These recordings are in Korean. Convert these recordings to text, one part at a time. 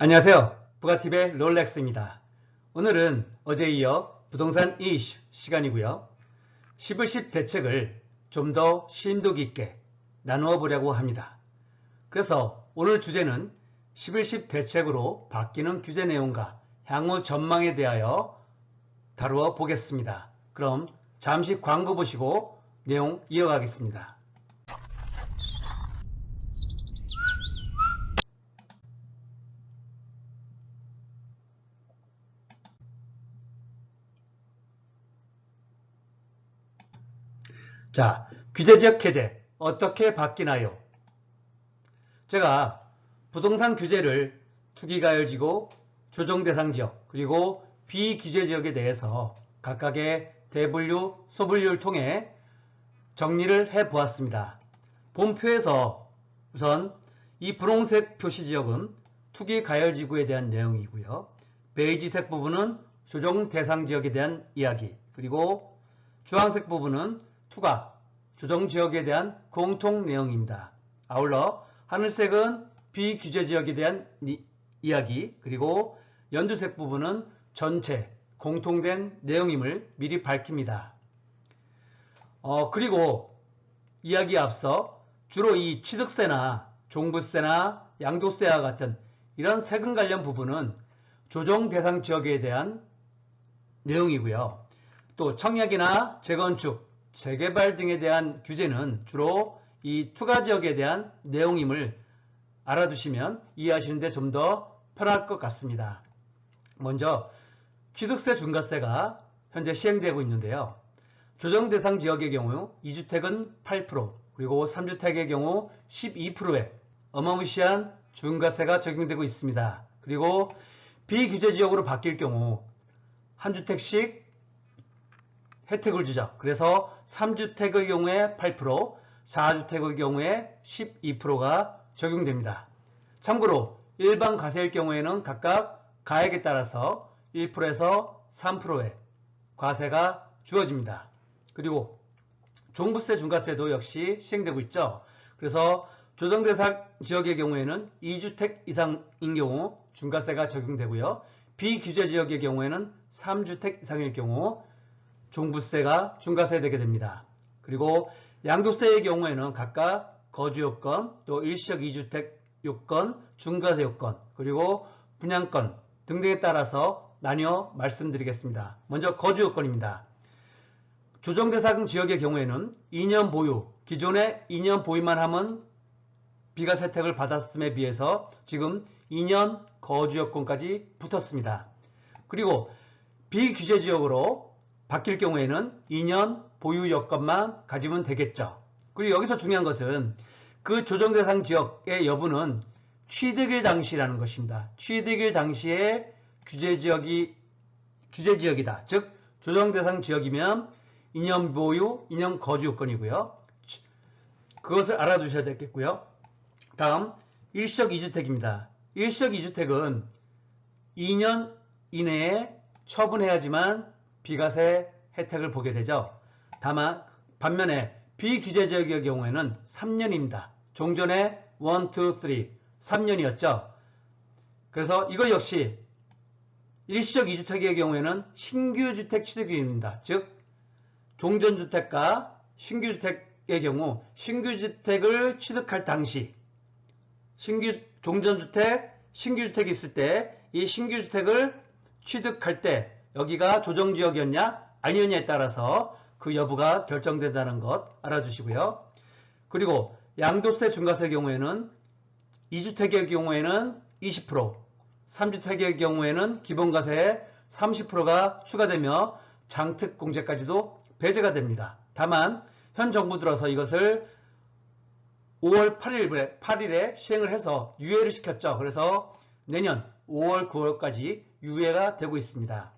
안녕하세요. 부가팁의 롤렉스입니다. 오늘은 어제에 이어 부동산 이슈 시간이고요. 10을 10 대책을 좀 더 심도 깊게 나누어 보려고 합니다. 그래서 오늘 주제는 10을 10 대책으로 바뀌는 규제 내용과 향후 전망에 대하여 다루어 보겠습니다. 그럼 잠시 광고 보시고 내용 이어가겠습니다. 자, 규제적 해제 어떻게 바뀌나요? 제가 부동산 규제를 투기가열지구, 조정대상지역, 그리고 비규제지역에 대해서 각각의 대분류, 소분류를 통해 정리를 해보았습니다. 본표에서 우선 이 분홍색 표시지역은 투기가열지구에 대한 내용이고요. 베이지색 부분은 조정대상지역에 대한 이야기, 그리고 주황색 부분은 투가, 조정지역에 대한 공통 내용입니다. 아울러 하늘색은 비규제지역에 대한 이야기, 그리고 연두색 부분은 전체 공통된 내용임을 미리 밝힙니다. 그리고 이야기에 앞서 주로 이 취득세나 종부세나 양도세와 같은 이런 세금 관련 부분은 조정 대상 지역에 대한 내용이고요. 또 청약이나 재건축, 재개발 등에 대한 규제는 주로 이 투가지역에 대한 내용임을 알아두시면 이해하시는데 좀 더 편할 것 같습니다. 먼저 취득세 중과세가 현재 시행되고 있는데요. 조정대상 지역의 경우 2주택은 8%, 그리고 3주택의 경우 12%의 어마무시한 중과세가 적용되고 있습니다. 그리고 비규제 지역으로 바뀔 경우 한 주택씩 혜택을 주죠. 그래서 3주택의 경우에 8%, 4주택의 경우에 12%가 적용됩니다. 참고로 일반 과세일 경우에는 각각 가액에 따라서 1%에서 3%의 과세가 주어집니다. 그리고 종부세, 중과세도 역시 시행되고 있죠. 그래서 조정대상 지역의 경우에는 2주택 이상인 경우 중과세가 적용되고요. 비규제 지역의 경우에는 3주택 이상일 경우 종부세가 중과세되게 됩니다. 그리고 양도세의 경우에는 각각 거주요건, 또 일시적 2주택 요건, 중과세 요건, 그리고 분양권 등등에 따라서 나뉘어 말씀드리겠습니다. 먼저 거주요건입니다. 조정대상 지역의 경우에는 2년 보유, 기존에 2년 보유만 하면 비과세 혜택을 받았음에 비해서 지금 2년 거주요건까지 붙었습니다. 그리고 비규제 지역으로 바뀔 경우에는 2년 보유 여건만 가지면 되겠죠. 그리고 여기서 중요한 것은 그 조정대상 지역의 여부는 취득일 당시라는 것입니다. 취득일 당시에 규제지역이다. 즉 조정대상 지역이면 2년 보유, 2년 거주 요건이고요. 그것을 알아두셔야 되겠고요. 다음 일시적 2주택입니다. 일시적 2주택은 2년 이내에 처분해야지만 비과세 혜택을 보게 되죠. 다만 반면에 비규제 지역의 경우에는 3년입니다. 종전에 1, 2, 3, 3년이었죠. 그래서 이거 역시 일시적 2주택의 경우에는 신규주택 취득일입니다. 즉 종전주택과 신규주택의 경우 신규주택을 취득할 당시 종전주택, 신규주택이 있을 때 이 신규주택을 취득할 때 여기가 조정지역이었냐 아니었냐에 따라서 그 여부가 결정된다는 것 알아두시고요. 그리고 양도세 중과세의 경우에는 2주택의 경우에는 20%, 3주택의 경우에는 기본과세에 30%가 추가되며 장특공제까지도 배제가 됩니다. 다만 현 정부 들어서 이것을 5월 8일에 시행을 해서 유예를 시켰죠. 그래서 내년 5월, 9월까지 유예가 되고 있습니다.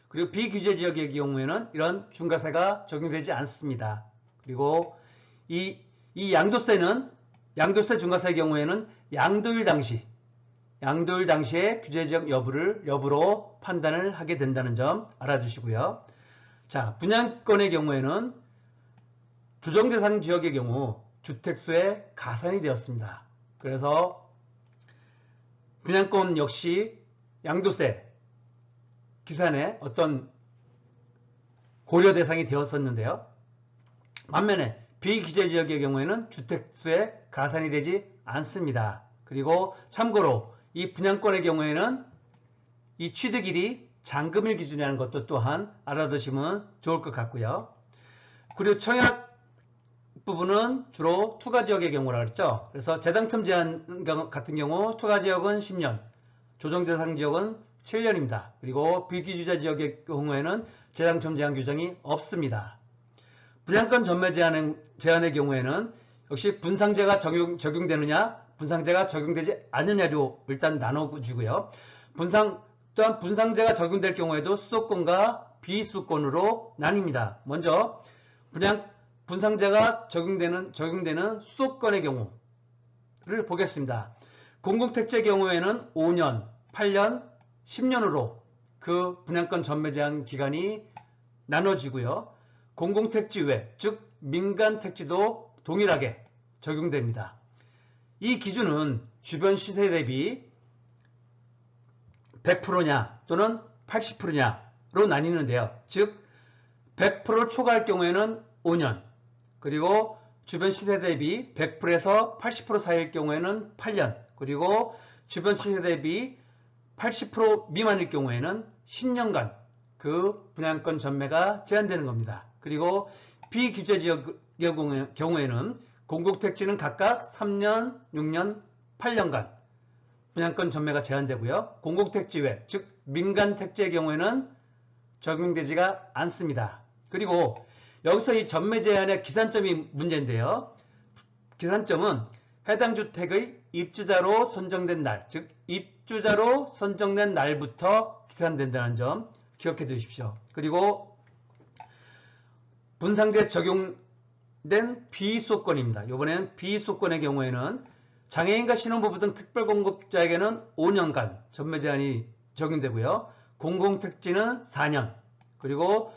그리고 비규제 지역의 경우에는 이런 중과세가 적용되지 않습니다. 그리고 이 양도세 중과세의 경우에는 양도일 당시에 규제지역 여부로 판단을 하게 된다는 점 알아두시고요. 자, 분양권의 경우에는 조정대상 지역의 경우 주택수에 가산이 되었습니다. 그래서 분양권 역시 양도세 기산의 어떤 고려 대상이 되었었는데요. 반면에 비규제지역의 경우에는 주택수에 가산이 되지 않습니다. 그리고 참고로 이 분양권의 경우에는 이 취득일이 잔금일 기준이라는 것도 또한 알아두시면 좋을 것 같고요. 그리고 청약 부분은 주로 투가지역의 경우라 그랬죠. 그래서 재당첨 제한 같은 경우 투가지역은 10년, 조정대상 지역은 7년입니다. 그리고 비규제 지역의 경우에는 재당첨 제한 규정이 없습니다. 분양권 전매 제한의 경우에는 역시 분상제가 적용되느냐, 분상제가 적용되지 않느냐로 일단 나눠주고요. 또한 분상제가 적용될 경우에도 수도권과 비수도권으로 나뉩니다. 먼저 분상제가 적용되는 수도권의 경우를 보겠습니다. 공공택지의 경우에는 5년, 8년, 10년으로 그 분양권 전매 제한 기간이 나눠지고요. 공공택지 외, 즉 민간택지도 동일하게 적용됩니다. 이 기준은 주변 시세 대비 100%냐 또는 80%냐로 나뉘는데요. 즉 100%를 초과할 경우에는 5년, 그리고 주변 시세 대비 100%에서 80% 사이일 경우에는 8년, 그리고 주변 시세 대비 80% 미만일 경우에는 10년간 그 분양권 전매가 제한되는 겁니다. 그리고 비규제 지역의 경우에는 공공택지는 각각 3년, 6년, 8년간 분양권 전매가 제한되고요. 공공택지 외, 즉 민간택지의 경우에는 적용되지가 않습니다. 그리고 여기서 이 전매 제한의 기산점이 문제인데요. 기산점은 해당 주택의 입주자로 선정된 날, 즉 입주자로 선정된 날부터 기산된다는 점 기억해 두십시오. 그리고 분상제 적용된 비수도권입니다. 이번에는 비수도권의 경우에는 장애인과 신혼부부 등 특별공급자에게는 5년간 전매 제한이 적용되고요. 공공택지는 4년, 그리고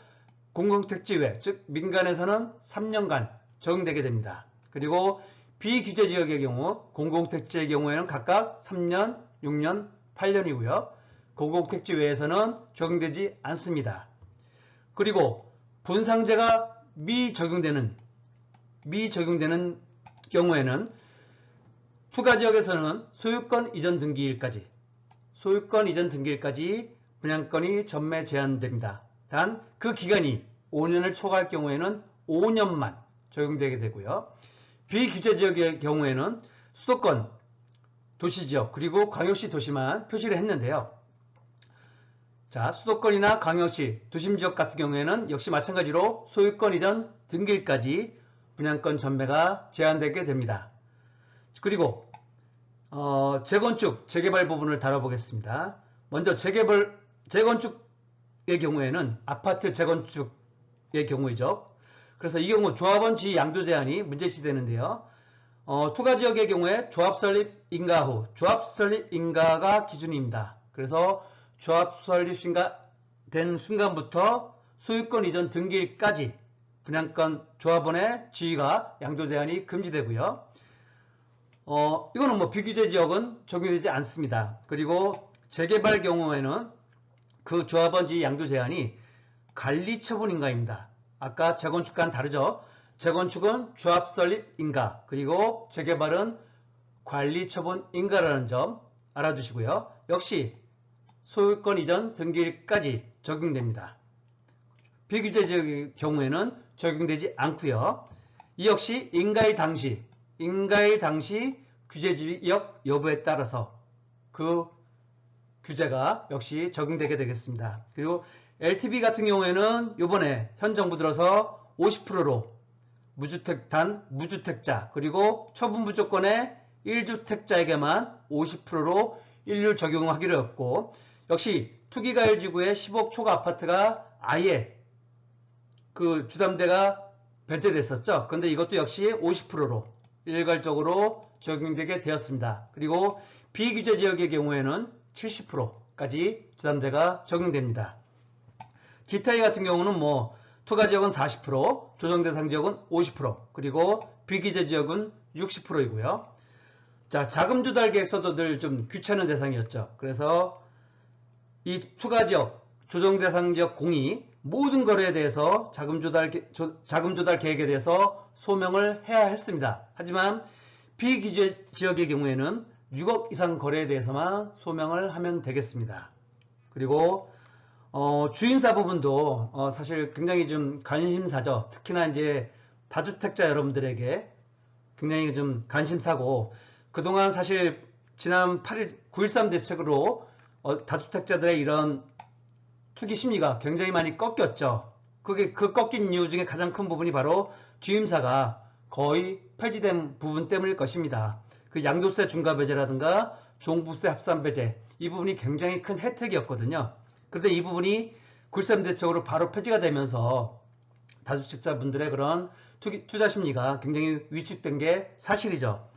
공공택지 외, 즉 민간에서는 3년간 적용되게 됩니다. 그리고 비규제 지역의 경우 공공택지의 경우에는 각각 3년, 6년, 8년이고요. 공공택지 외에서는 적용되지 않습니다. 그리고 분상제가 미적용되는 경우에는 투가지역에서는 소유권 이전 등기일까지 분양권이 전매 제한됩니다. 단 그 기간이 5년을 초과할 경우에는 5년만 적용되게 되고요. 비규제 지역의 경우에는 수도권, 도시지역, 그리고 광역시 도시만 표시를 했는데요. 자, 수도권이나 광역시, 도심지역 같은 경우에는 역시 마찬가지로 소유권 이전 등기일까지 분양권 전매가 제한되게 됩니다. 그리고 재건축, 재개발 부분을 다뤄보겠습니다. 먼저 재건축의 경우에는 아파트 재건축의 경우이죠. 그래서 이 경우 조합원 지위 양도 제한이 문제시되는데요. 투가지역의 경우에 조합 설립 인가 후, 조합 설립 인가가 기준입니다. 그래서 조합 설립된 순간부터 소유권 이전 등기일까지 분양권 조합원의 지위가 양도 제한이 금지되고요. 이거는 뭐 비규제 지역은 적용되지 않습니다. 그리고 재개발 경우에는 그 조합원 지위 양도 제한이 관리 처분 인가입니다. 아까 재건축과는 다르죠. 재건축은 조합 설립 인가, 그리고 재개발은 관리 처분 인가라는 점 알아두시고요. 역시 소유권 이전 등기일까지 적용됩니다. 비규제 지역의 경우에는 적용되지 않고요. 이 역시 인가일 당시 규제 지역 여부에 따라서 그 규제가 역시 적용되게 되겠습니다. 그리고 LTV 같은 경우에는 이번에 현 정부 들어서 50%로 무주택자 그리고 처분 무조건의 1주택자에게만 50%로 일률 적용하기로 했고, 역시 투기가열지구의 10억 초과 아파트가 아예 그 주담대가 배제됐었죠. 그런데 이것도 역시 50%로 일괄적으로 적용되게 되었습니다. 그리고 비규제 지역의 경우에는 70%까지 주담대가 적용됩니다. 기타의 같은 경우는 뭐 투가지역은 40%, 조정대상 지역은 50%, 그리고 비규제 지역은 60%이고요. 자, 자금 조달 계획서도 늘 좀 귀찮은 대상이었죠. 그래서 이 투가지역, 조정대상 지역 공이 모든 거래에 대해서 자금 조달 계획에 대해서 소명을 해야 했습니다. 하지만 비규제 지역의 경우에는 6억 이상 거래에 대해서만 소명을 하면 되겠습니다. 그리고 주임사 부분도 사실 굉장히 좀 관심사죠. 특히나 이제 다주택자 여러분들에게 굉장히 좀 관심사고, 그동안 사실 지난 8일 9.13 대책으로 다주택자들의 이런 투기 심리가 굉장히 많이 꺾였죠. 그 꺾인 이유 중에 가장 큰 부분이 바로 주임사가 거의 폐지된 부분 때문일 것입니다. 그 양도세 중과배제라든가 종부세 합산배제, 이 부분이 굉장히 큰 혜택이었거든요. 그런데 이 부분이 9.13 대책으로 바로 폐지가 되면서 다주택자분들의 그런 투자 심리가 굉장히 위축된 게 사실이죠.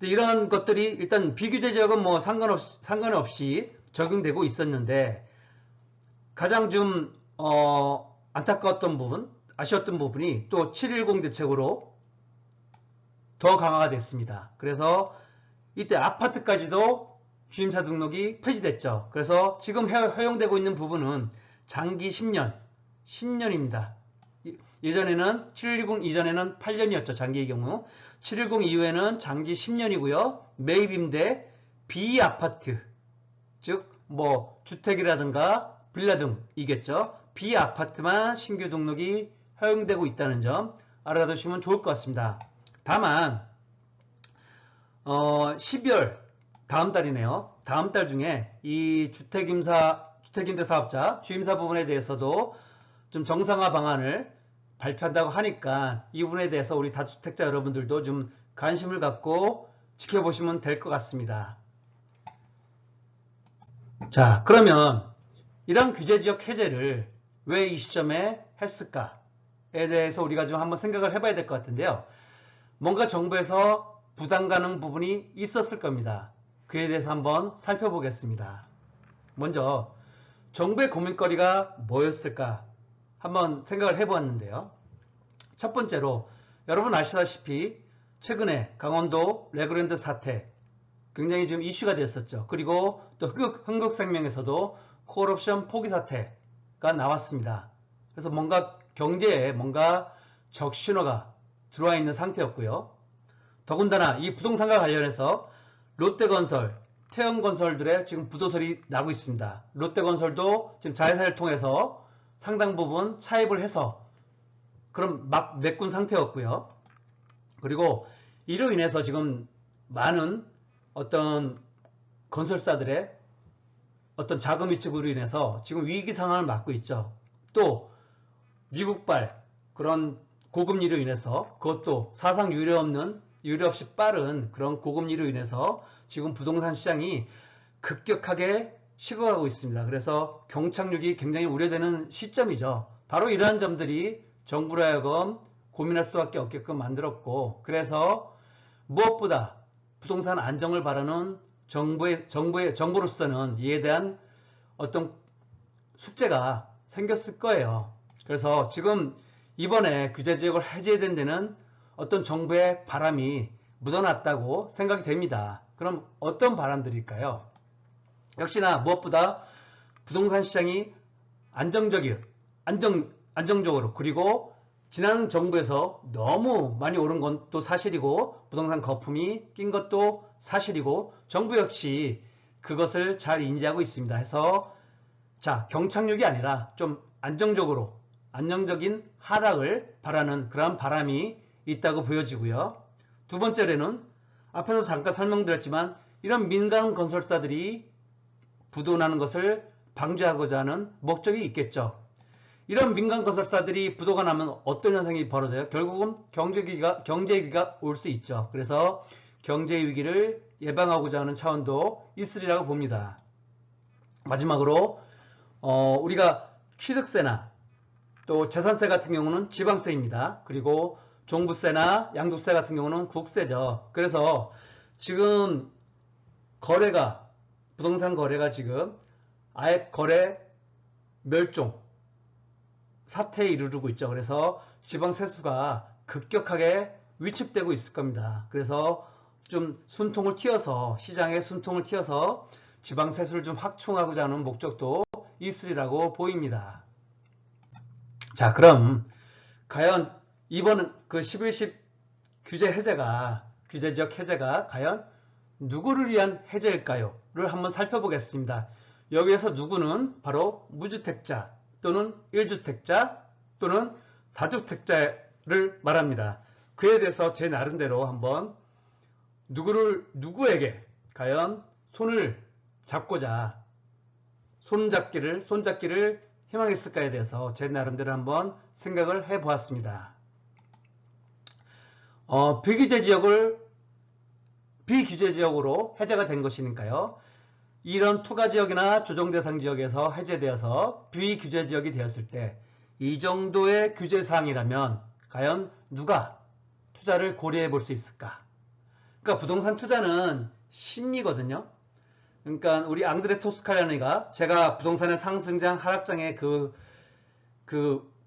이런 것들이 일단 비규제 지역은 뭐 상관없이 적용되고 있었는데, 가장 좀 안타까웠던 부분, 아쉬웠던 부분이 또 7.10 대책으로 더 강화가 됐습니다. 그래서 이때 아파트까지도 주임사 등록이 폐지됐죠. 그래서 지금 허용되고 있는 부분은 장기 10년입니다. 예전에는 7.10 이전에는 8년이었죠. 장기의 경우. 7.10 이후에는 장기 10년이고요. 매입임대 비아파트, 즉 뭐 주택이라든가 빌라 등이겠죠. 비아파트만 신규 등록이 허용되고 있다는 점 알아두시면 좋을 것 같습니다. 다만 12월 다음 달이네요. 다음 달 중에 이 주택임대 사업자 주임사 부분에 대해서도 좀 정상화 방안을 발표한다고 하니까 이 부분에 대해서 우리 다주택자 여러분들도 좀 관심을 갖고 지켜보시면 될 것 같습니다. 자, 그러면 이런 규제지역 해제를 왜 이 시점에 했을까에 대해서 우리가 좀 한번 생각을 해봐야 될 것 같은데요. 뭔가 정부에서 부담 가는 부분이 있었을 겁니다. 그에 대해서 한번 살펴보겠습니다. 먼저 정부의 고민거리가 뭐였을까 한번 생각을 해보았는데요. 첫 번째로 여러분 아시다시피 최근에 강원도 레고랜드 사태 굉장히 좀 이슈가 됐었죠. 그리고 또 흥국생명에서도 콜옵션 포기 사태가 나왔습니다. 그래서 뭔가 경제에 뭔가 적신호가 들어와 있는 상태였고요. 더군다나 이 부동산과 관련해서 롯데건설, 태영건설들의 지금 부도설이 나고 있습니다. 롯데건설도 지금 자회사를 통해서 상당 부분 차입을 해서 그럼 막 메꾼 상태였고요. 그리고 이로 인해서 지금 많은 어떤 건설사들의 어떤 자금 위축으로 인해서 지금 위기 상황을 맞고 있죠. 또 미국발 그런 고금리로 인해서, 그것도 사상 유례 없이 빠른 그런 고금리로 인해서 지금 부동산 시장이 급격하게 식어가고 있습니다. 그래서 경착륙이 굉장히 우려되는 시점이죠. 바로 이러한 점들이 정부로 하여금 고민할 수밖에 없게끔 만들었고, 그래서 무엇보다 부동산 안정을 바라는 정부로서는 이에 대한 어떤 숙제가 생겼을 거예요. 그래서 지금 이번에 규제지역을 해제된 데는 어떤 정부의 바람이 묻어났다고 생각이 됩니다. 그럼 어떤 바람들일까요? 역시나 무엇보다 부동산 시장이 안정적으로, 그리고 지난 정부에서 너무 많이 오른 건 또 사실이고, 부동산 거품이 낀 것도 사실이고, 정부 역시 그것을 잘 인지하고 있습니다. 해서 자, 경착륙이 아니라 좀 안정적인 하락을 바라는 그런 바람이 있다고 보여지고요. 두 번째로는 앞에서 잠깐 설명드렸지만 이런 민간 건설사들이 부도나는 것을 방지하고자 하는 목적이 있겠죠. 이런 민간 건설사들이 부도가 나면 어떤 현상이 벌어져요? 결국은 경제위기가 올 수 있죠. 그래서 경제위기를 예방하고자 하는 차원도 있으리라고 봅니다. 마지막으로 우리가 취득세나 또 재산세 같은 경우는 지방세입니다. 그리고 종부세나 양도세 같은 경우는 국세죠. 그래서 지금 부동산 거래가 지금 아예 거래 멸종 사태에 이르르고 있죠. 그래서 지방 세수가 급격하게 위축되고 있을 겁니다. 그래서 좀 순통을 튀어서 시장에 순통을 튀어서 지방 세수를 좀 확충하고자 하는 목적도 있으리라고 보입니다. 자, 그럼 과연 이번 그 11.10 규제 해제가 규제적 해제가 과연 누구를 위한 해제일까요? 를 한번 살펴보겠습니다. 여기에서 누구는 바로 무주택자 또는 1주택자 또는 다주택자를 말합니다. 그에 대해서 제 나름대로 한번 누구에게 과연 손을 잡고자 손잡기를 희망했을까에 대해서 제 나름대로 한번 생각을 해 보았습니다. 비규제 지역으로 해제가 된 것이니까요. 이런 투가 지역이나 조정 대상 지역에서 해제되어서 비규제 지역이 되었을 때 이 정도의 규제 사항이라면 과연 누가 투자를 고려해 볼 수 있을까? 그러니까 부동산 투자는 심리거든요. 그러니까 우리 앙드레 토스칼라니가 제가 부동산의 상승장 하락장의 그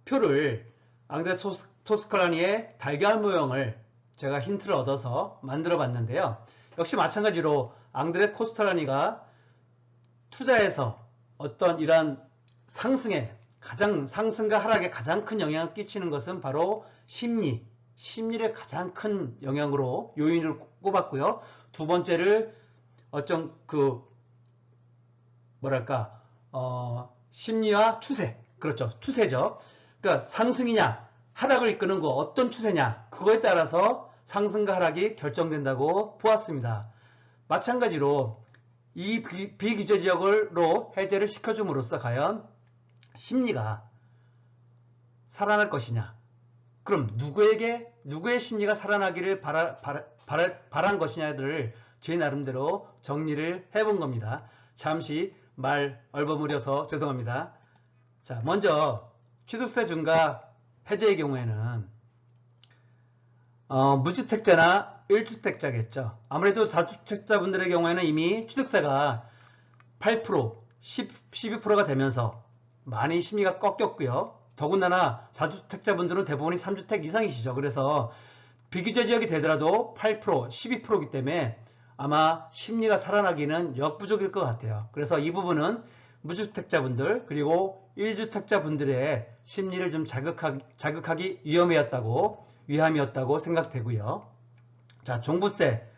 표를 앙드레 토스칼라니의 달걀 모형을 제가 힌트를 얻어서 만들어 봤는데요. 역시 마찬가지로 앙드레 코스탈라니가 투자에서 어떤 이러한 상승과 하락에 가장 큰 영향을 끼치는 것은 바로 심리를 가장 큰 요인으로 꼽았고요. 두 번째를 어떤 심리와 추세. 그렇죠. 추세죠. 그러니까 상승이냐, 하락을 이끄는 거 어떤 추세냐, 그거에 따라서 상승과 하락이 결정된다고 보았습니다. 마찬가지로 이 비규제 지역으로 해제를 시켜줌으로써 과연 심리가 살아날 것이냐, 그럼 누구의 심리가 살아나기를 바란 것이냐를 제 나름대로 정리를 해본 겁니다. 잠시 말 얼버무려서 죄송합니다. 자, 먼저 취득세 중과 해제의 경우에는 무주택자나 1주택자겠죠. 아무래도 다주택자분들의 경우에는 이미 취득세가 8%, 12%가 되면서 많이 심리가 꺾였고요. 더군다나 다주택자분들은 대부분이 3주택 이상이시죠. 그래서 비규제 지역이 되더라도 8%, 12%이기 때문에 아마 심리가 살아나기는 역부족일 것 같아요. 그래서 이 부분은 무주택자분들 그리고 1주택자분들의 심리를 좀 자극하기 위함이었다고 생각되고요. 자, 종부세,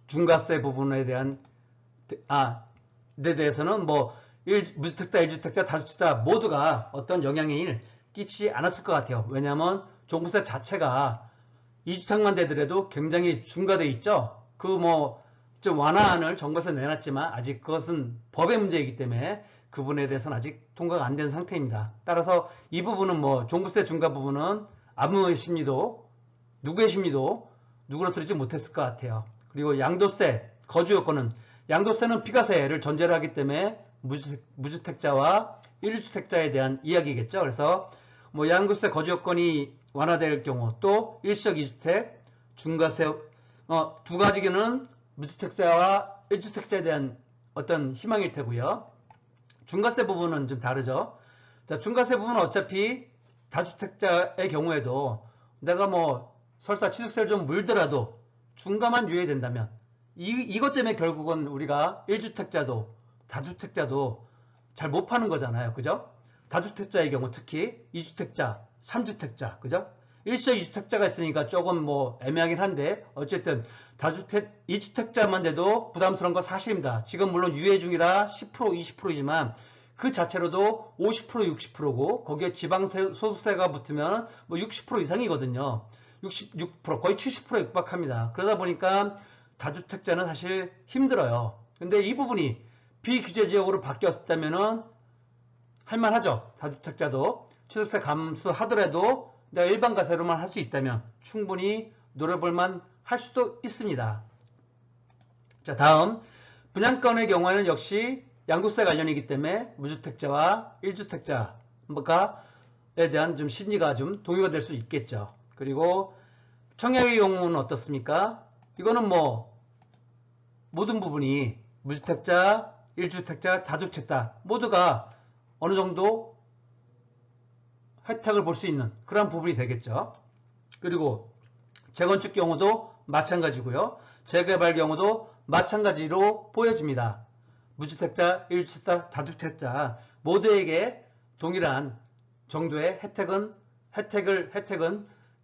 중과세 부분에 대해서는 무주택자, 1주택자, 다주택자 모두가 어떤 영향을 끼치지 않았을 것 같아요. 왜냐하면 종부세 자체가 2주택만 되더라도 굉장히 중과돼 있죠. 좀 완화안을 정부에서 내놨지만 아직 그것은 법의 문제이기 때문에 그 부분에 대해서는 아직 통과가 안 된 상태입니다. 따라서 이 부분은 종부세 중과 부분은 아무의 심리도 누구의 심리도 누그러뜨리지 못했을 것 같아요. 그리고 양도세, 거주요건은 양도세는 비과세를 전제로 하기 때문에 무주택자와 1주택자에 대한 이야기겠죠. 그래서 양도세 거주요건이 완화될 경우 또 일시적 2주택, 중과세 두 가지는 무주택자와 1주택자에 대한 어떤 희망일 테고요. 중과세 부분은 좀 다르죠. 자, 중과세 부분은 어차피 다주택자의 경우에도 내가 설사 취득세를 좀 물더라도 중과만 유예된다면 이것 때문에 결국은 우리가 1주택자도 다주택자도 잘 못 파는 거잖아요. 그죠? 다주택자의 경우 특히 2주택자, 3주택자, 그죠? 일시적 2주택자가 있으니까 조금 애매하긴 한데 어쨌든 2주택자만 돼도 부담스러운 건 사실입니다. 지금 물론 유예 중이라 10%, 20%이지만 그 자체로도 50%, 60%고 거기에 지방소득세가 붙으면 60% 이상이거든요. 66%, 거의 70%에 육박합니다. 그러다 보니까 다주택자는 사실 힘들어요. 근데 이 부분이 비규제 지역으로 바뀌었다면은 할만하죠. 다주택자도 취득세 감수하더라도 내가 일반 과세로만 할 수 있다면 충분히 노려볼만 할 수도 있습니다. 자, 다음 분양권의 경우에는 역시 양도세 관련이기 때문에 무주택자와 1주택자에 대한 좀 심리가 좀 동요가 될 수 있겠죠. 그리고 청약의 경우는 어떻습니까? 이거는 모든 부분이 무주택자, 1주택자, 다주택자 모두가 어느 정도 혜택을 볼 수 있는 그런 부분이 되겠죠. 그리고 재건축 경우도 마찬가지고요. 재개발 경우도 마찬가지로 보여집니다. 무주택자, 1주택자, 다주택자 모두에게 동일한 정도의 혜택은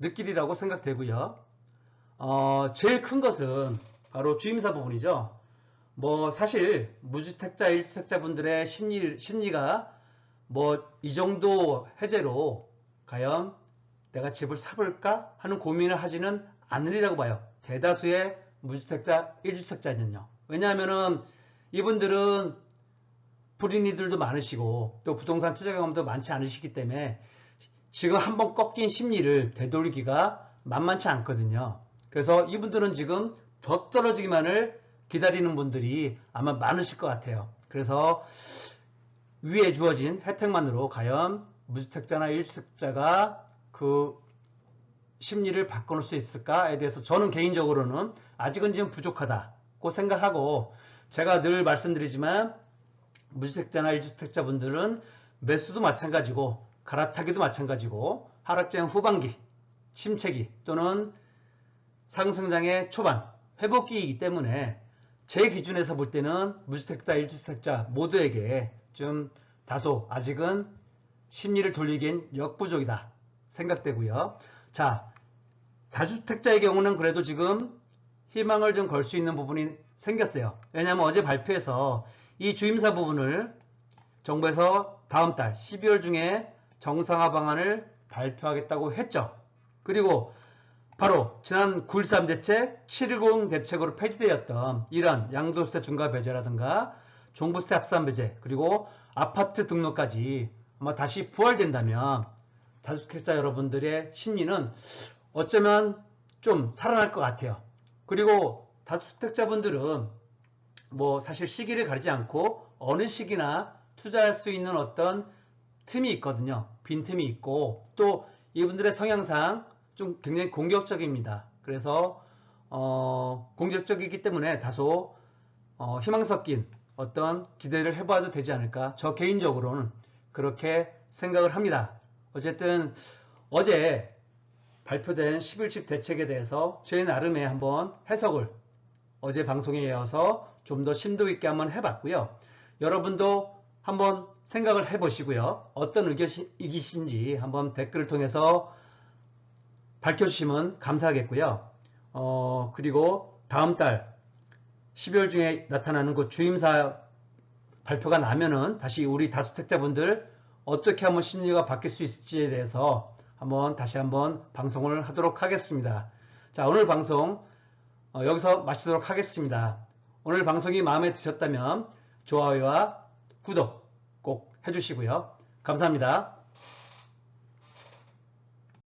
느끼리라고 생각되고요. 제일 큰 것은 바로 주임사 부분이죠. 뭐 사실 무주택자, 1주택자 분들의 심리가 뭐 이 정도 해제로 과연 내가 집을 사볼까 하는 고민을 하지는 않으리라고 봐요. 대다수의 무주택자, 1주택자는요. 왜냐하면은 이분들은 불인이들도 많으시고 또 부동산 투자 경험도 많지 않으시기 때문에 지금 한번 꺾인 심리를 되돌리기가 만만치 않거든요. 그래서 이분들은 지금 더 떨어지기만을 기다리는 분들이 아마 많으실 것 같아요. 그래서 위에 주어진 혜택만으로 과연 무주택자나 1주택자가 그 심리를 바꿔놓을 수 있을까에 대해서 저는 개인적으로는 아직은 지금 부족하다고 생각하고, 제가 늘 말씀드리지만 무주택자나 1주택자 분들은 매수도 마찬가지고 갈아타기도 마찬가지고 하락장 후반기, 침체기 또는 상승장의 초반, 회복기이기 때문에 제 기준에서 볼 때는 무주택자, 1주택자 모두에게 좀 다소 아직은 심리를 돌리기엔 역부족이다 생각되고요. 자, 다주택자의 경우는 그래도 지금 희망을 좀 걸 수 있는 부분이 생겼어요. 왜냐하면 어제 발표에서 이 주임사 부분을 정부에서 다음 달 12월 중에 정상화 방안을 발표하겠다고 했죠. 그리고 바로 지난 9.13 대책, 7.10 대책으로 폐지되었던 이런 양도세 중과 배제라든가 종부세 합산 배제, 그리고 아파트 등록까지 아마 다시 부활된다면 다주택자 여러분들의 심리는 어쩌면 좀 살아날 것 같아요. 그리고 다주택자분들은 뭐 사실 시기를 가리지 않고 어느 시기나 투자할 수 있는 어떤 틈이 있거든요. 빈틈이 있고 또 이분들의 성향상 좀 굉장히 공격적입니다. 그래서 공격적이기 때문에 다소 희망 섞인 어떤 기대를 해봐도 되지 않을까, 저 개인적으로는 그렇게 생각을 합니다. 어쨌든 어제 발표된 10.17 대책에 대해서 제 나름의 한번 해석을 어제 방송에 이어서 좀 더 심도 있게 한번 해봤고요. 여러분도 한번 생각을 해보시고요. 어떤 의견이신지 한번 댓글을 통해서 밝혀주시면 감사하겠고요. 그리고 다음 달 12월 중에 나타나는 그 주임사 발표가 나면은 다시 우리 다주택자분들 어떻게 하면 심리가 바뀔 수 있을지에 대해서 다시 한번 방송을 하도록 하겠습니다. 자, 오늘 방송 여기서 마치도록 하겠습니다. 오늘 방송이 마음에 드셨다면 좋아요와 구독 꼭 해주시고요. 감사합니다.